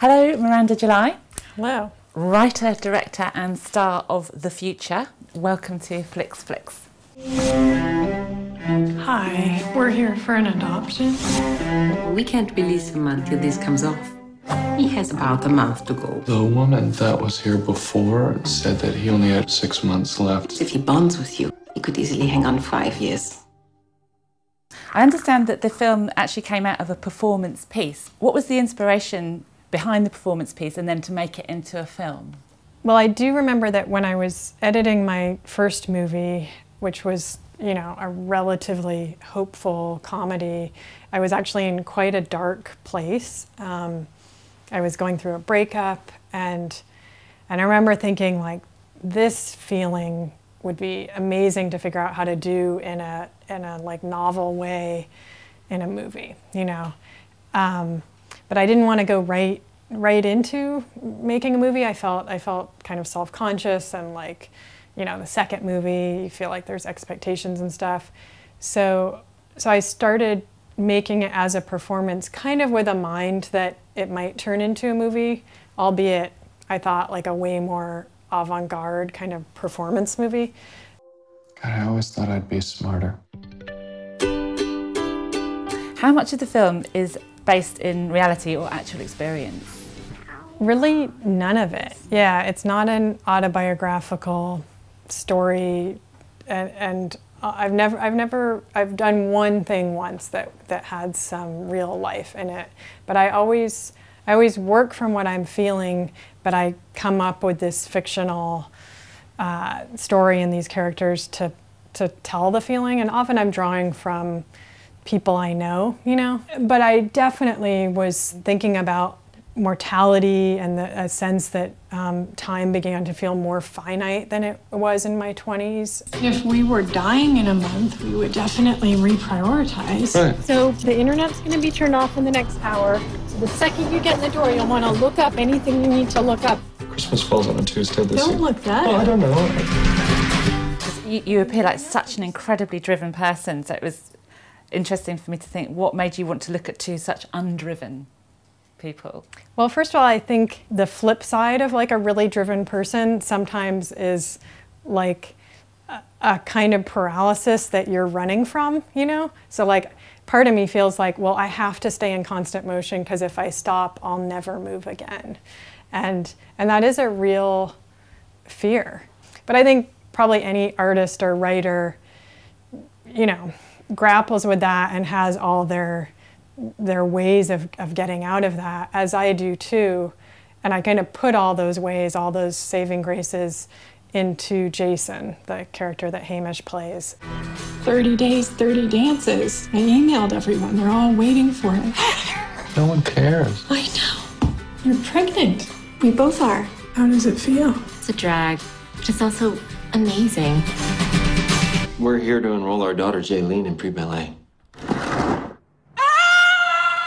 Hello, Miranda July. Hello. Writer, director and star of The Future. Welcome to Flicks. Hi, we're here for an adoption. We can't release him until this comes off. He has about a month to go. The woman that was here before said that he only had 6 months left. If he bonds with you, he could easily hang on 5 years. I understand that the film actually came out of a performance piece. What was the inspiration behind the performance piece and then to make it into a film? Well, I do remember that when I was editing my first movie, which was, you know, a relatively hopeful comedy, I was actually in quite a dark place. I was going through a breakup, and I remember thinking, like, this feeling would be amazing to figure out how to do in a like novel way in a movie, you know. But I didn't want to go right into making a movie. I felt kind of self-conscious, and like, you know, the second movie, you feel like there's expectations and stuff. So I started making it as a performance, kind of with a mind that it might turn into a movie, albeit I thought like a way more avant-garde kind of performance movie. God, I always thought I'd be smarter. How much of the film is based in reality or actual experience? Really none of it. Yeah, it's not an autobiographical story, and I've done one thing once that had some real life in it, but I always work from what I'm feeling, but I come up with this fictional story and these characters to tell the feeling, and often I'm drawing from people I know, you know. But I definitely was thinking about mortality and a sense that time began to feel more finite than it was in my 20s. If we were dying in a month, we would definitely reprioritize. Right. So the internet's going to be turned off in the next hour. So the second you get in the door, you'll want to look up anything you need to look up. Christmas falls on a Tuesday this year. Don't look that Oh, up. I don't know. You appear like such an incredibly driven person, so it was interesting for me to think, what made you want to look at two such undriven people? Well, first of all, I think the flip side of like a really driven person sometimes is like a kind of paralysis that you're running from, you know? So like part of me feels like, well, I have to stay in constant motion because if I stop, I'll never move again. And that is a real fear. But I think probably any artist or writer, you know, grapples with that and has all their ways of getting out of that, as I do too. And I kind of put all those ways, all those saving graces into Jason, the character that Hamish plays. 30 days, 30 dances. I emailed everyone, they're all waiting for it. No one cares. I know. You're pregnant. We both are. How does it feel? It's a drag, but it's also amazing. We're here to enroll our daughter Jaylene in pre-ballet.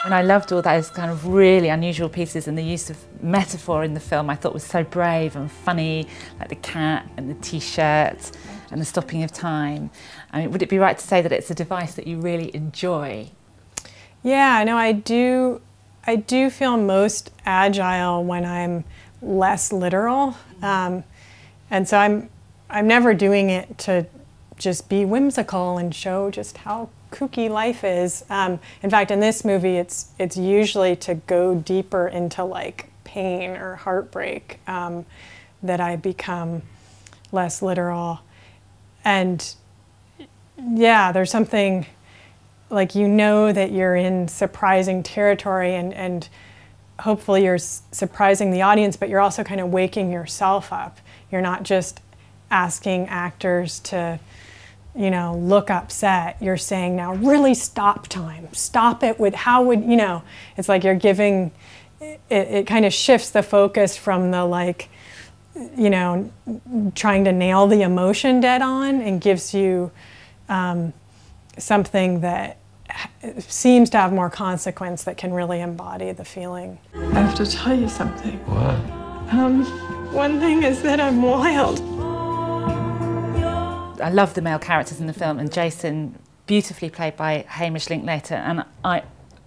And I loved all those kind of really unusual pieces, and the use of metaphor in the film I thought was so brave and funny, like the cat and the t-shirt and the stopping of time. I mean, would it be right to say that it's a device that you really enjoy? Yeah, no, I do feel most agile when I'm less literal. And so I'm never doing it to just be whimsical and show just how kooky life is. In fact, in this movie, it's usually to go deeper into like pain or heartbreak that I become less literal. And yeah, there's something like, you know, that you're in surprising territory, and hopefully you're surprising the audience, but you're also kind of waking yourself up. You're not just asking actors to, you know, look upset. You're saying, now really stop time. Stop it with how would, you know, it's like you're giving, it kind of shifts the focus from the like, you know, trying to nail the emotion dead on, and gives you something that seems to have more consequence, that can really embody the feeling. I have to tell you something. What? One thing is that I'm wild. I love the male characters in the film, and Jason, beautifully played by Hamish Linklater, and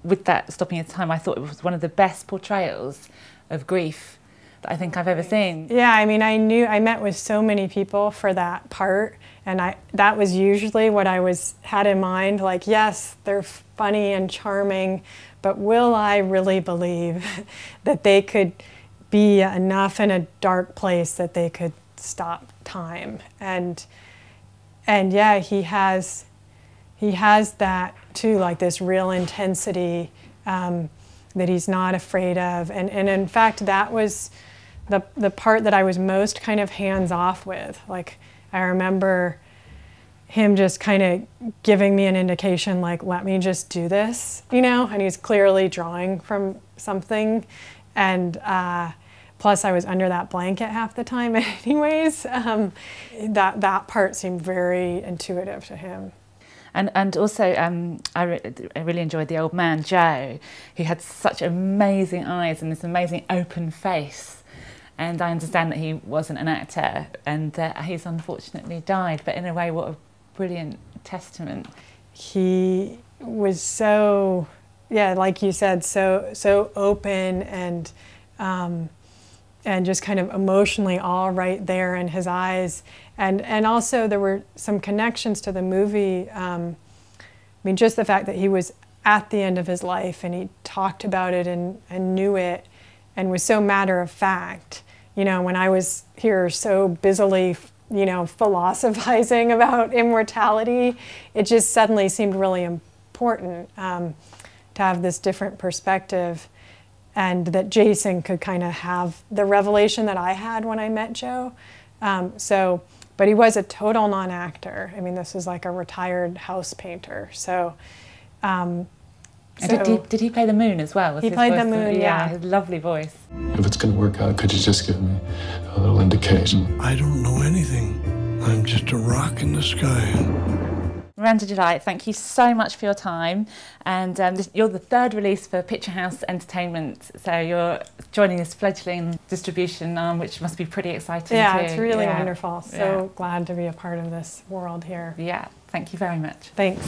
with that stopping of time, I thought it was one of the best portrayals of grief that I think I've ever seen. Yeah, I mean, I met with so many people for that part, and that was usually what I had in mind, like, yes, they're funny and charming, but will I really believe that they could be enough in a dark place that they could stop time? And yeah, he has that too, like this real intensity that he's not afraid of. And in fact, that was the part that I was most kind of hands-off with. Like, I remember him just kind of giving me an indication, like, let me just do this, you know? And he's clearly drawing from something. And plus, I was under that blanket half the time anyways. That part seemed very intuitive to him. And also, I really enjoyed the old man, Joe, who had such amazing eyes and this amazing open face. And I understand that he wasn't an actor and that he's unfortunately died, but in a way, what a brilliant testament. He was so, yeah, like you said, so open and just kind of emotionally all right there in his eyes. And also there were some connections to the movie. I mean, just the fact that he was at the end of his life and he talked about it and knew it and was so matter of fact. You know, when I was here so busily, you know, philosophizing about immortality, it just suddenly seemed really important to have this different perspective, and that Jason could kind of have the revelation that I had when I met Joe. But he was a total non-actor. I mean, this is like a retired house painter. Did he play the moon as well? He played the moon, yeah. His lovely voice. If it's going to work out, could you just give me a little indication? I don't know anything. I'm just a rock in the sky. Miranda July, thank you so much for your time. And you're the third release for Picturehouse Entertainment, so you're joining this fledgling distribution arm, which must be pretty exciting yeah, too. It's really wonderful. So glad to be a part of this world here. Yeah, thank you very much. Thanks.